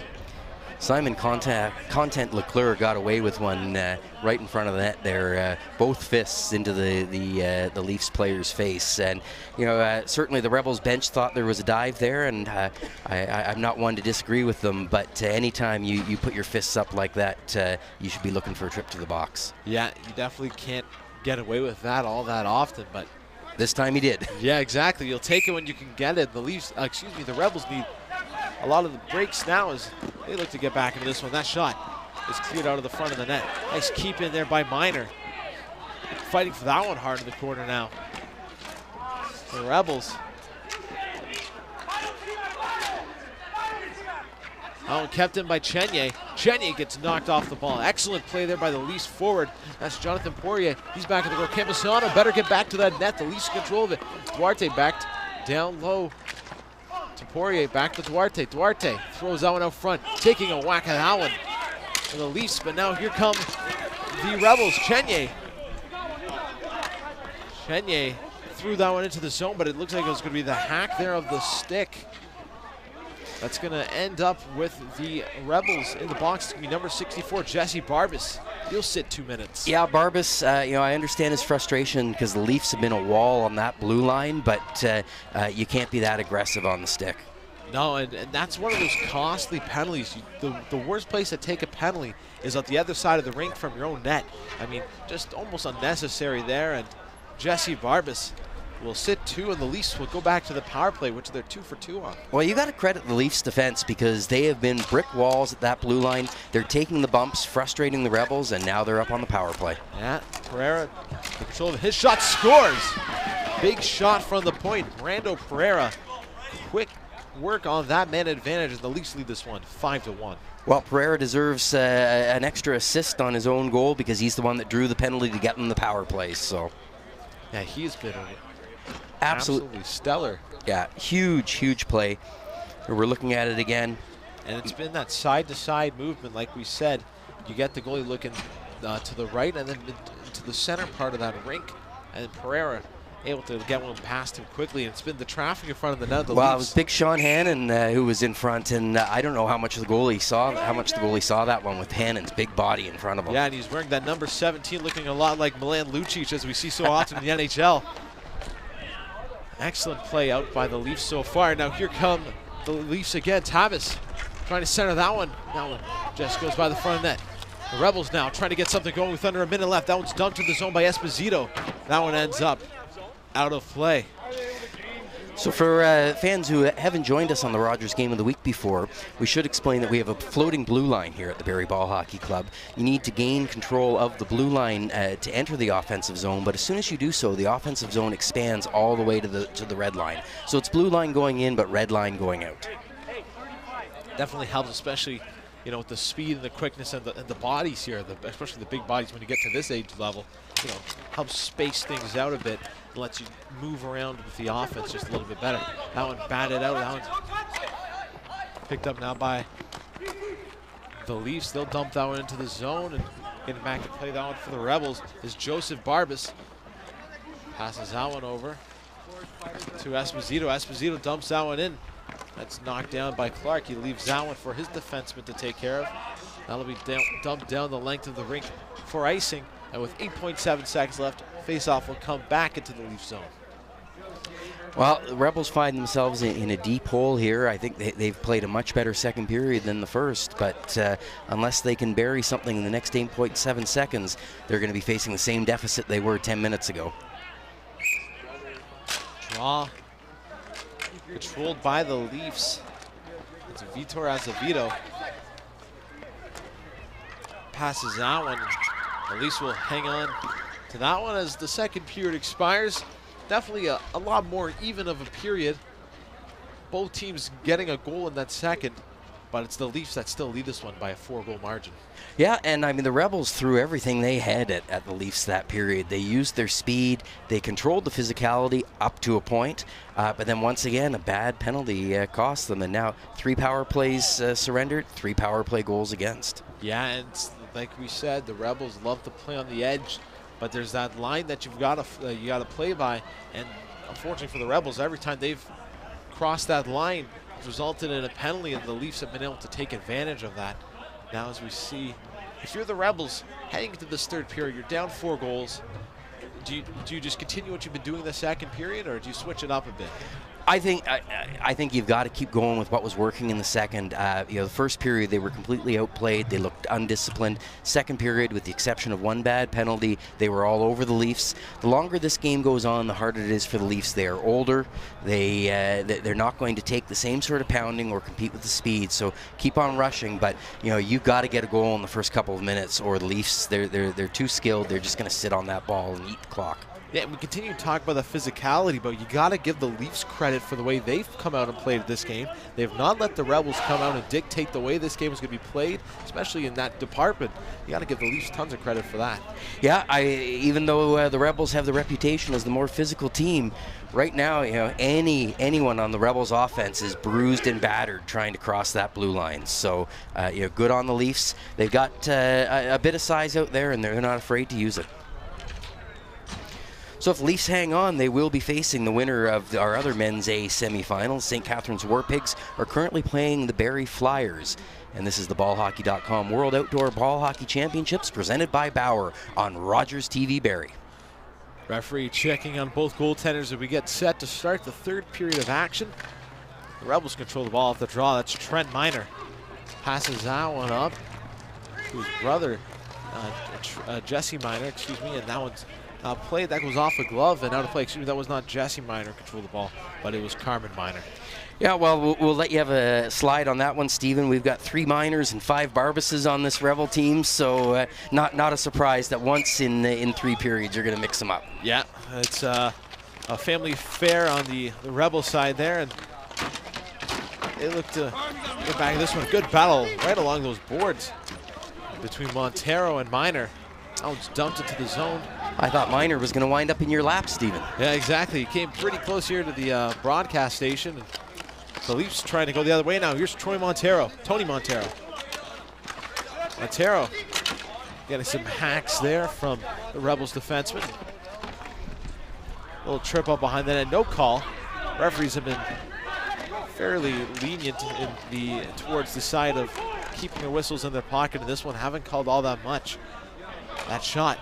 Simon Content Leclerc got away with one right in front of the net there, both fists into the Leafs player's face. And certainly the Rebels bench thought there was a dive there, and I'm not one to disagree with them, but anytime you put your fists up like that, you should be looking for a trip to the box. Yeah, you definitely can't get away with that all that often, but this time he did. Yeah, exactly. You'll take it when you can get it. The Rebels need a lot of the breaks now as they look to get back into this one. That shot is cleared out of the front of the net. Nice keep in there by Miner. Fighting for that one hard in the corner now. The Rebels. That one kept in by Chenye. Chenye gets knocked off the ball. Excellent play there by the Leafs forward. That's Jonathan Poirier. He's back in the goal. Campusano better get back to that net. The Leafs control of it. Duarte backed down low. Poirier back to Duarte. Duarte throws that one out front, taking a whack at that one for the Leafs, but now here come the Rebels. Chenye threw that one into the zone, but it looks like it was going to be the hack there of the stick. That's going to end up with the Rebels in the box. It's going to be number 64, Jesse Barbas. He'll sit 2 minutes. Yeah, Barbas, I understand his frustration because the Leafs have been a wall on that blue line, but you can't be that aggressive on the stick. No, and that's one of those costly penalties. The worst place to take a penalty is at the other side of the rink from your own net. I mean, just almost unnecessary there, and Jesse Barbas will sit 2, and the Leafs will go back to the power play, which they're 2 for 2 on. Well, you got to credit the Leafs defense because they have been brick walls at that blue line. They're taking the bumps, frustrating the Rebels, and now they're up on the power play. Yeah, Pereira, the control of his shot, scores. Big shot from the point. Brando Pereira, quick work on that man advantage, and the Leafs lead this one 5-1. Well, Pereira deserves an extra assist on his own goal because he's the one that drew the penalty to get them the power play. So, yeah, he's been absolutely stellar. Yeah, huge play. We're looking at it again. And it's been that side-to-side movement, like we said. You get the goalie looking to the right and then to the center part of that rink. And Pereira able to get one past him quickly. And it's been the traffic in front of the net. Well, it was big Sean Hannon who was in front, and I don't know how much the goalie saw that one with Hannon's big body in front of him. Yeah, and he's wearing that number 17, looking a lot like Milan Lucic, as we see so often in the NHL. Excellent play out by the Leafs so far. Now here come the Leafs again. Tavis trying to center that one. That one just goes by the front of net. The Rebels now trying to get something going with under a minute left. That one's dumped to the zone by Esposito. That one ends up out of play. So for fans who haven't joined us on the Rogers Game of the Week before, we should explain that we have a floating blue line here at the Barrie Ball Hockey Club. You need to gain control of the blue line to enter the offensive zone, but as soon as you do so, the offensive zone expands all the way to the red line. So it's blue line going in, but red line going out. Definitely helps, especially with the speed and the quickness and the bodies here, especially the big bodies when you get to this age level. Helps space things out a bit and lets you move around with the offense just a little bit better. That one batted out. That one's picked up now by the Leafs. They'll dump that one into the zone, and getting back to play that one for the Rebels is Joseph Barbas. Passes that one over to Esposito. Esposito dumps that one in. That's knocked down by Clark. He leaves that one for his defenseman to take care of. That'll be dumped down the length of the rink for icing. And with 8.7 seconds left, faceoff will come back into the Leaf zone. Well, the Rebels find themselves in a deep hole here. I think they've played a much better second period than the first, but unless they can bury something in the next 8.7 seconds, they're going to be facing the same deficit they were 10 minutes ago. Draw controlled by the Leafs. It's Vitor Azevedo. Passes that one. The Leafs will hang on to that one as the second period expires. Definitely a lot more even of a period. Both teams getting a goal in that second, but it's the Leafs that still lead this one by a 4-goal margin. Yeah, and I mean, the Rebels threw everything they had at the Leafs that period. They used their speed, they controlled the physicality up to a point, but then once again, a bad penalty cost them, and now 3 power plays surrendered, 3 power play goals against. Yeah, and like we said, the Rebels love to play on the edge, but there's that line that you got to play by, and unfortunately for the Rebels, every time they've crossed that line, it's resulted in a penalty, and the Leafs have been able to take advantage of that. Now, as we see, if you're the Rebels heading into this third period, you're down 4 goals. Do you just continue what you've been doing the second period, or do you switch it up a bit? I think you've got to keep going with what was working in the second. The first period they were completely outplayed. They looked undisciplined. Second period, with the exception of one bad penalty, they were all over the Leafs. The longer this game goes on, the harder it is for the Leafs. They are older. They're not going to take the same sort of pounding or compete with the speed. So keep on rushing, but you've got to get a goal in the first couple of minutes, or the Leafs they're too skilled. They're just going to sit on that ball and eat the clock. Yeah, we continue to talk about the physicality, but you got to give the Leafs credit for the way they've come out and played this game. They've not let the Rebels come out and dictate the way this game is going to be played, especially in that department. You got to give the Leafs tons of credit for that. Yeah, even though the Rebels have the reputation as the more physical team, right now, anyone on the Rebels offense is bruised and battered trying to cross that blue line. So, good on the Leafs. They've got a bit of size out there, and they're not afraid to use it. So if the Leafs hang on, they will be facing the winner of our other men's A semifinals. St. Catharines War Pigs are currently playing the Barrie Flyers. And this is the ballhockey.com World Outdoor Ball Hockey Championships presented by Bauer on Rogers TV Barrie. Referee checking on both goaltenders as we get set to start the third period of action. The Rebels control the ball off the draw. That's Trent Miner. Passes that one up to his brother, Jesse Miner, and that one's played. That goes off a glove and out of play. Excuse me, that was not Jesse Miner control the ball, but it was Carmen Miner. Yeah, well, we'll let you have a slide on that one, Stephen. We've got 3 Miners and 5 Barbases on this Rebel team, so not a surprise that once in 3 periods you're going to mix them up. Yeah, it's a family affair on the Rebel side there, and they look to get back this one. Good battle right along those boards between Montero and Miner. That one's dumped into the zone. I thought Miner was going to wind up in your lap, Stephen. Yeah, exactly. He came pretty close here to the broadcast station. And the Leafs trying to go the other way now. Here's Tony Montero. Montero getting some hacks there from the Rebels defenseman. A little trip up behind the net, no call. Referees have been fairly lenient towards the side of keeping their whistles in their pocket, and this one haven't called all that much. That shot,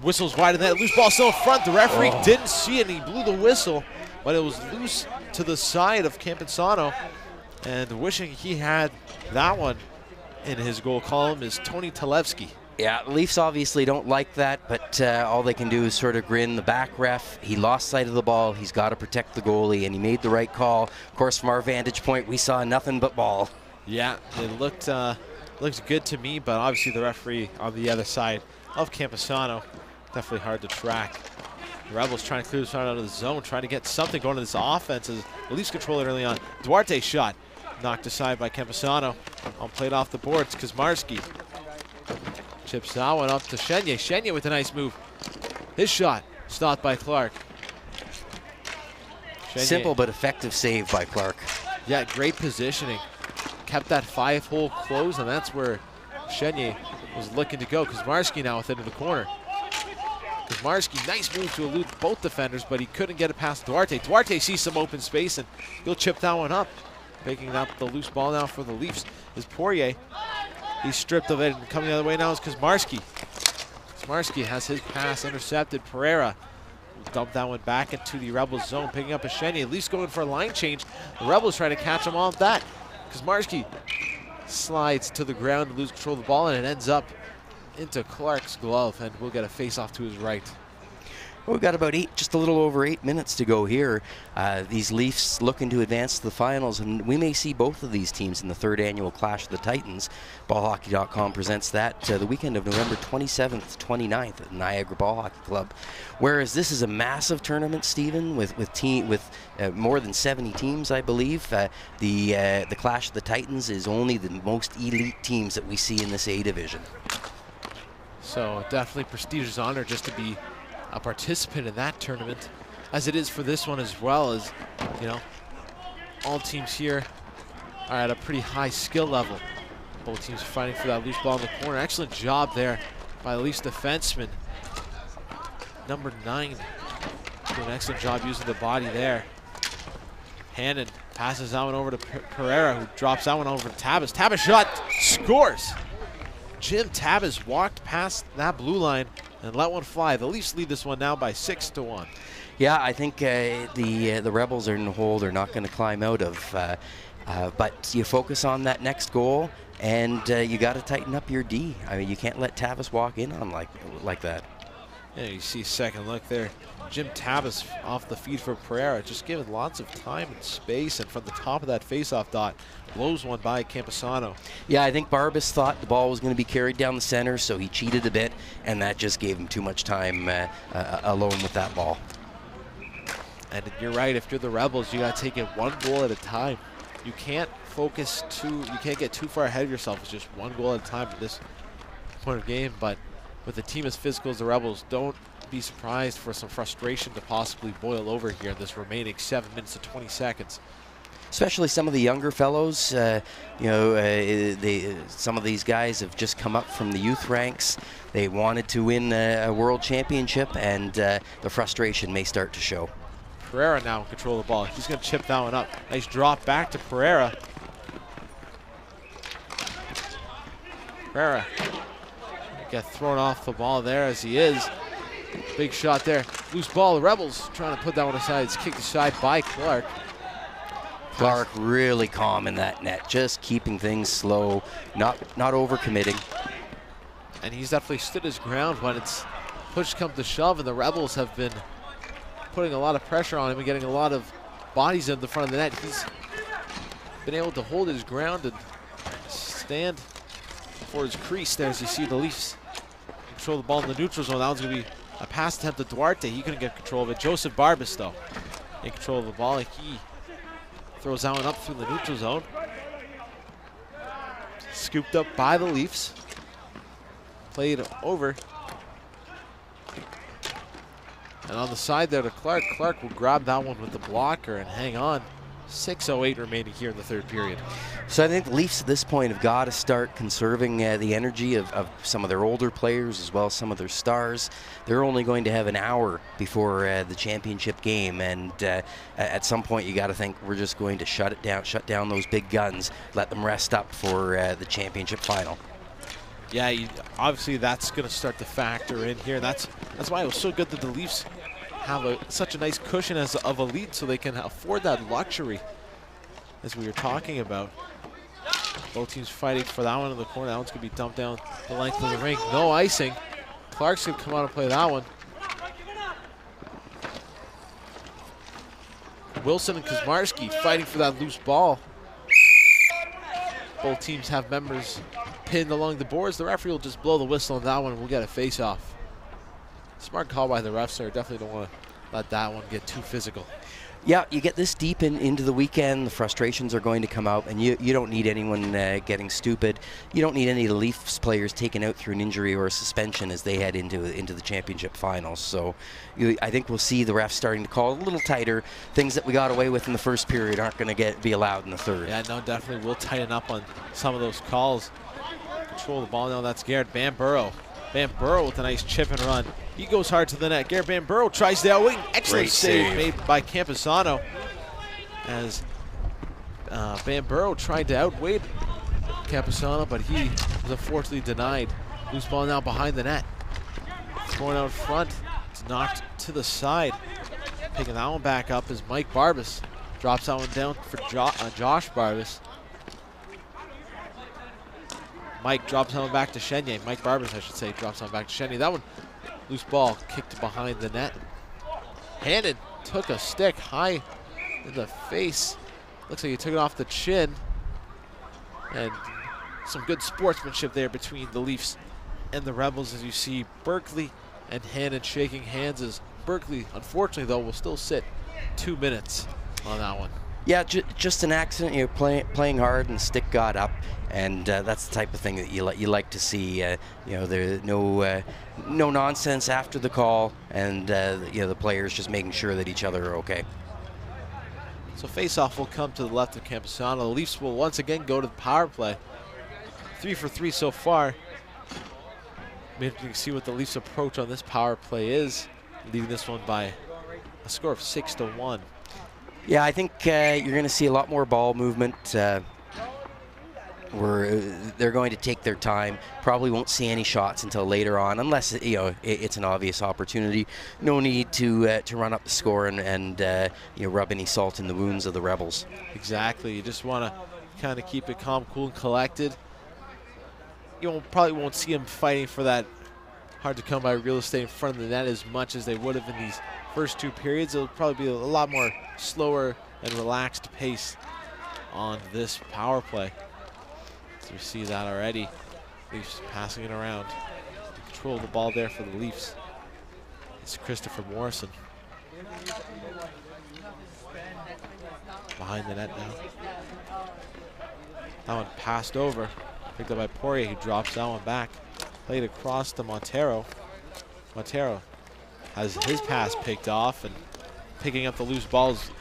whistles wide of the net, loose ball still in front. The referee didn't see it, and he blew the whistle, but it was loose to the side of Campusano, and wishing he had that one in his goal column is Tony Talevsky. Yeah, the Leafs obviously don't like that, but all they can do is sort of grin. The back ref, he lost sight of the ball. He's got to protect the goalie, and he made the right call. Of course, from our vantage point, we saw nothing but ball. Yeah, it looked good to me, but obviously the referee on the other side of Campusano, definitely hard to track. The Rebels trying to clear this out of the zone, trying to get something going to this offense as the Leafs control it early on. Duarte's shot knocked aside by Campusano. Played off the boards. Kuzmarski chips that one up to Chenier. Chenier with a nice move. His shot stopped by Clark. Chenier. Simple but effective save by Clark. Yeah, great positioning. Kept that 5-hole closed, and that's where Chenier was looking to go. Kuzmarski now within the corner. Kuzmarski, nice move to elude both defenders, but he couldn't get it past Duarte. Duarte sees some open space, and he'll chip that one up. Picking up the loose ball now for the Leafs is Poirier. He's stripped of it, and coming the other way now is Kuzmarski. Kuzmarski has his pass intercepted. Pereira will dump that one back into the Rebels zone, picking up a Chenier. At least going for a line change. The Rebels trying to catch him off that. Kuzmarski slides to the ground to lose control of the ball, and it ends up into Clark's glove, and we'll get a face-off to his right. We've got about just a little over 8 minutes to go here. These Leafs looking to advance to the finals, and we may see both of these teams in the 3rd annual Clash of the Titans. Ballhockey.com presents that the weekend of November 27th, 29th at Niagara Ball Hockey Club. Whereas this is a massive tournament, Stephen, with more than 70 teams, I believe. The Clash of the Titans is only the most elite teams that we see in this A division. So definitely prestigious honor just to be a participant in that tournament, as it is for this one as well. As you know, all teams here are at a pretty high skill level. Both teams are fighting for that loose ball in the corner. Excellent job there by the Leafs defenseman, number 9. Doing an excellent job using the body there. Hannon passes that one over to Pereira, who drops that one over to Tabbas. Tabbas shot, scores. Jim Tabbas walked past that blue line and let one fly. The Leafs lead this one now by 6-1. Yeah, I think the Rebels are in the hole they're not going to climb out of. But you focus on that next goal, and you got to tighten up your D. I mean, you can't let Tabbas walk in on like that. Yeah, you see second look there. Jim Tabbas off the feed for Pereira, just given lots of time and space, and from the top of that face-off dot, blows one by Campusano. Yeah, I think Barbas thought the ball was going to be carried down the center, so he cheated a bit, and that just gave him too much time alone with that ball. And you're right, if you're the Rebels, you got to take it one goal at a time. You can't you can't get too far ahead of yourself. It's just one goal at a time at this point of game. But with a team as physical as the Rebels, don't be surprised for some frustration to possibly boil over here in this remaining 7 minutes and 20 seconds. Especially some of the younger fellows, some of these guys have just come up from the youth ranks. They wanted to win a world championship, and the frustration may start to show. Pereira now in control of the ball. He's going to chip that one up. Nice drop back to Pereira. Pereira get thrown off the ball there as he is. Big shot there. Loose ball. The Rebels trying to put that one aside. It's kicked aside by Clark. Clark really calm in that net, just keeping things slow, not overcommitting. And he's definitely stood his ground when it's push come to shove, and the Rebels have been putting a lot of pressure on him and getting a lot of bodies in the front of the net. He's been able to hold his ground and stand for his crease there as you see the Leafs control the ball in the neutral zone. That one's going to be a pass attempt to Duarte. He couldn't get control of it. Joseph Barbas, though, in control of the ball. He Throws that one up through the neutral zone. Scooped up by the Leafs. Played over. And on the side there to Clark. Clark will grab that one with the blocker and hang on. 6:08 remaining here in the third period. So I think the Leafs at this point have got to start conserving the energy of some of their older players as well as some of their stars. They're only going to have an hour before the championship game, and at some point you got to think we're just going to shut down those big guns, let them rest up for the championship final. Yeah, obviously that's going to start to factor in here. That's why it was so good that the Leafs have such a nice cushion of a lead, so they can afford that luxury, as we were talking about. Both teams fighting for that one in the corner. That one's going to be dumped down the length of the rink. No icing. Clark's going to come out and play that one. Wilson and Kuzmarski fighting for that loose ball. Both teams have members pinned along the boards. The referee will just blow the whistle on that one and we'll get a face-off. Smart call by the refs there. Definitely don't want to let that one get too physical. Yeah, you get this deep into the weekend, the frustrations are going to come out, and you don't need anyone getting stupid. You don't need any of the Leafs players taken out through an injury or a suspension as they head into the championship finals. So I think we'll see the refs starting to call a little tighter. Things that we got away with in the first period aren't going to be allowed in the third. Yeah, no, definitely we'll tighten up on some of those calls. Control the ball now, that's Garrett Bamborough. Bamborough with a nice chip and run. He goes hard to the net. Garrett Bamborough tries to outwing. Excellent save made by Camposano. As Bamborough tried to outweigh Camposano, but he was unfortunately denied. Loose ball now behind the net. Thrown out front. It's knocked to the side. Picking that one back up is Mike Barbas. Drops that one down for Josh Barbas. Mike drops that one back to Chenier. Mike Barbas, I should say, drops that one back to Chenier. That one, loose ball, kicked behind the net. Hannon took a stick high in the face. Looks like he took it off the chin. And some good sportsmanship there between the Leafs and the Rebels, as you see Berkeley and Hannon shaking hands, as Berkeley, unfortunately though, will still sit 2 minutes on that one. Yeah, just an accident. You're playing hard and the stick got up, and that's the type of thing that you like to see. There's no nonsense after the call, and the players just making sure that each other are okay. So face-off will come to the left of Camposano. The Leafs will once again go to the power play. 3 for 3 so far. Maybe you can see what the Leafs' approach on this power play is, leading this one by a score of 6-1. Yeah, I think you're going to see a lot more ball movement. They're going to take their time. Probably won't see any shots until later on, unless it's an obvious opportunity. No need to run up the score and rub any salt in the wounds of the Rebels. Exactly. You just want to kind of keep it calm, cool, and collected. You probably won't see them fighting for that hard to come by real estate in front of the net as much as they would have in these first 2 periods. It'll probably be a lot more slower and relaxed pace on this power play. So we see that already. Leafs passing it around. Control the ball there for the Leafs. It's Christopher Morrison. Behind the net now. That one passed over. Picked up by Poirier, who drops that one back. Played across to Montero. Montero has his pass picked off, and picking up the loose balls,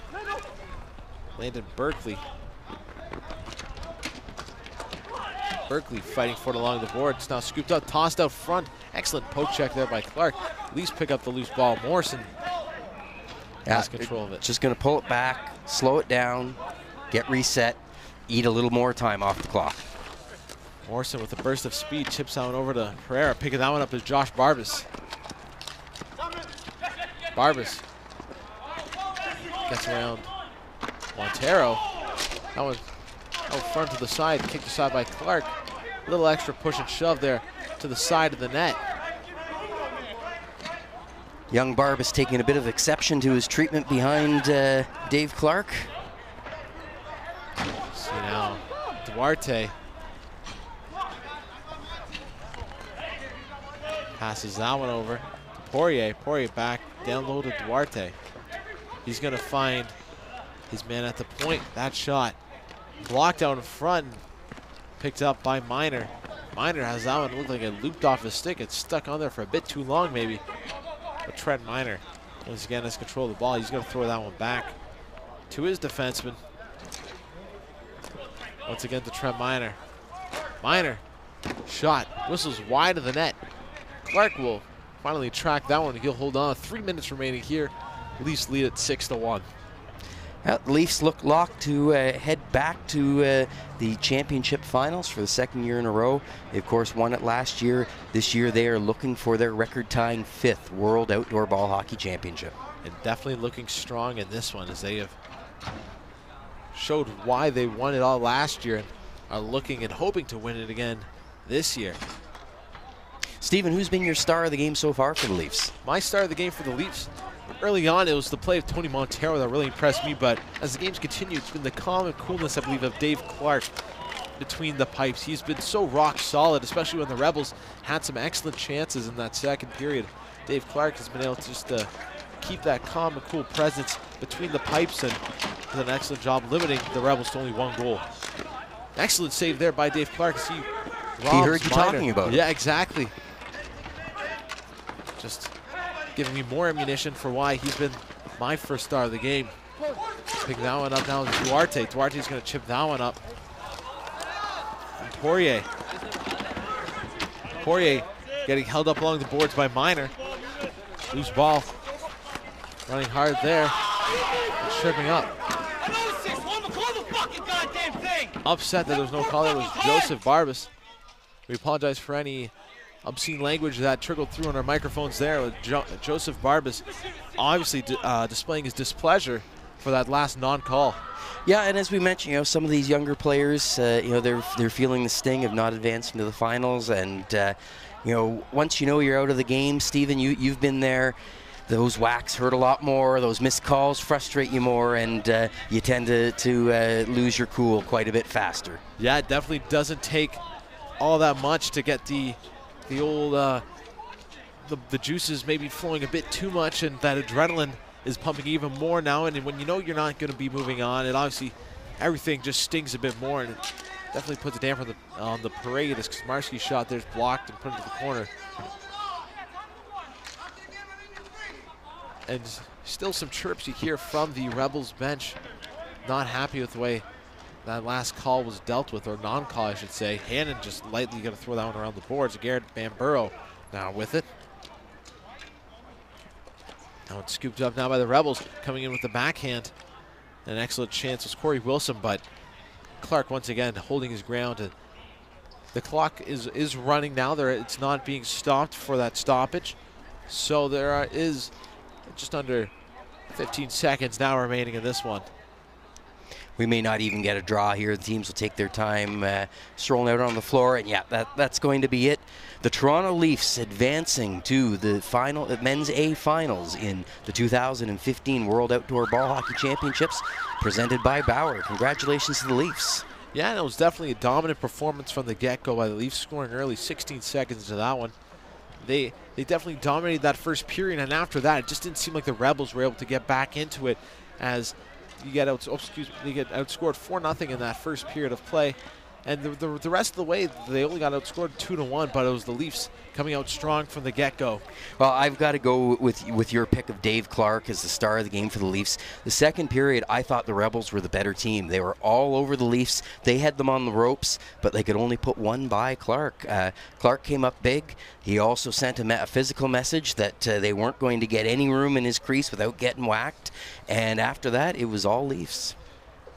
Landon Berkeley. Berkeley fighting for it along the board. It's now scooped up, tossed out front. Excellent poke check there by Clark. At least pick up the loose ball. Morrison has control of it. Just going to pull it back, slow it down, get reset, eat a little more time off the clock. Morrison with a burst of speed chips that one over to Pereira. Picking that one up is Josh Barbas. Barbas gets around Montero. That one out front to the side, kicked aside by Clark. A little extra push and shove there to the side of the net. Young Barbas taking a bit of exception to his treatment behind Dave Clark. See now, Duarte passes that one over to Poirier. Poirier back down low to Duarte. He's going to find his man at the point. That shot blocked out in front, picked up by Miner. Miner has that one, looked like it looped off his stick. It's stuck on there for a bit too long maybe. But Trent Miner, once again, has control of the ball. He's going to throw that one back to his defenseman. Once again to Trent Miner. Miner, shot, whistles wide of the net. Clark will finally track that one. He'll hold on. 3 minutes remaining here. Leafs lead at 6-1. The Leafs look locked to head back to the championship finals for the second year in a row. They, of course, won it last year. This year they are looking for their record-tying 5th World Outdoor Ball Hockey Championship. And definitely looking strong in this one, as they have showed why they won it all last year and are looking and hoping to win it again this year. Stephen, who's been your star of the game so far for the Leafs? My star of the game for the Leafs, early on, it was the play of Tony Montero that really impressed me, but as the games continue, it's been the calm and coolness, I believe, of Dave Clark between the pipes. He's been so rock solid, especially when the Rebels had some excellent chances in that second period. Dave Clark has been able to just keep that calm and cool presence between the pipes and does an excellent job limiting the Rebels to only 1 goal. Excellent save there by Dave Clark. He heard you talking about it. Yeah, exactly. Just giving me more ammunition for why he's been my first star of the game. Picking that one up now is Duarte. Duarte's going to chip that one up. And Poirier. Poirier getting held up along the boards by Miner. Loose ball. Running hard there. Tripping up. Upset that there was no call. It was Joseph Barbas. We apologize for any obscene language that trickled through on our microphones there with Joseph Barbas obviously displaying his displeasure for that last non-call. Yeah, and as we mentioned, you know, some of these younger players, you know, they're feeling the sting of not advancing to the finals, and you know, once you know you're out of the game, Stephen, you've been there. Those whacks hurt a lot more. Those missed calls frustrate you more, and you tend to lose your cool quite a bit faster. Yeah, it definitely doesn't take all that much to get the old the juices maybe flowing a bit too much, and that adrenaline is pumping even more now. And when you know you're not going to be moving on, it obviously everything just stings a bit more, and it definitely puts a damper on the parade as Kosmarski's shot there's blocked and put into the corner. And still some chirps you hear from the Rebels bench. Not happy with the way that last call was dealt with, or non-call, I should say. Hannon just lightly going to throw that one around the boards. Garrett Bamburo now with it. Now it's scooped up now by the Rebels, coming in with the backhand. An excellent chance was Corey Wilson, but Clark once again holding his ground. And the clock is running now. It's not being stopped for that stoppage. So there is just under 15 seconds now remaining in this one. We may not even get a draw here. The teams will take their time strolling out on the floor, and yeah, that's going to be it. The Toronto Leafs advancing to the final men's A finals in the 2015 World Outdoor Ball Hockey Championships, presented by Bauer. Congratulations to the Leafs. Yeah, and it was definitely a dominant performance from the get-go by the Leafs, scoring early, 16 seconds into that one. They definitely dominated that first period, and after that, it just didn't seem like the Rebels were able to get back into it, as they get outscored 4-0 in that first period of play. And the rest of the way, they only got outscored 2-1, but it was the Leafs coming out strong from the get-go. Well, I've got to go with your pick of Dave Clark as the star of the game for the Leafs. The second period, I thought the Rebels were the better team. They were all over the Leafs. They had them on the ropes, but they could only put one by Clark. Clark came up big. He also sent a physical message that they weren't going to get any room in his crease without getting whacked. And after that, it was all Leafs.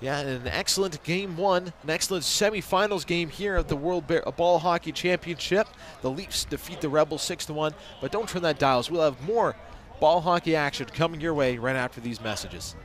Yeah, and an excellent game one, an excellent semifinals game here at the World Ball Hockey Championship. The Leafs defeat the Rebels 6-1, but don't turn that dial. We'll have more ball hockey action coming your way right after these messages.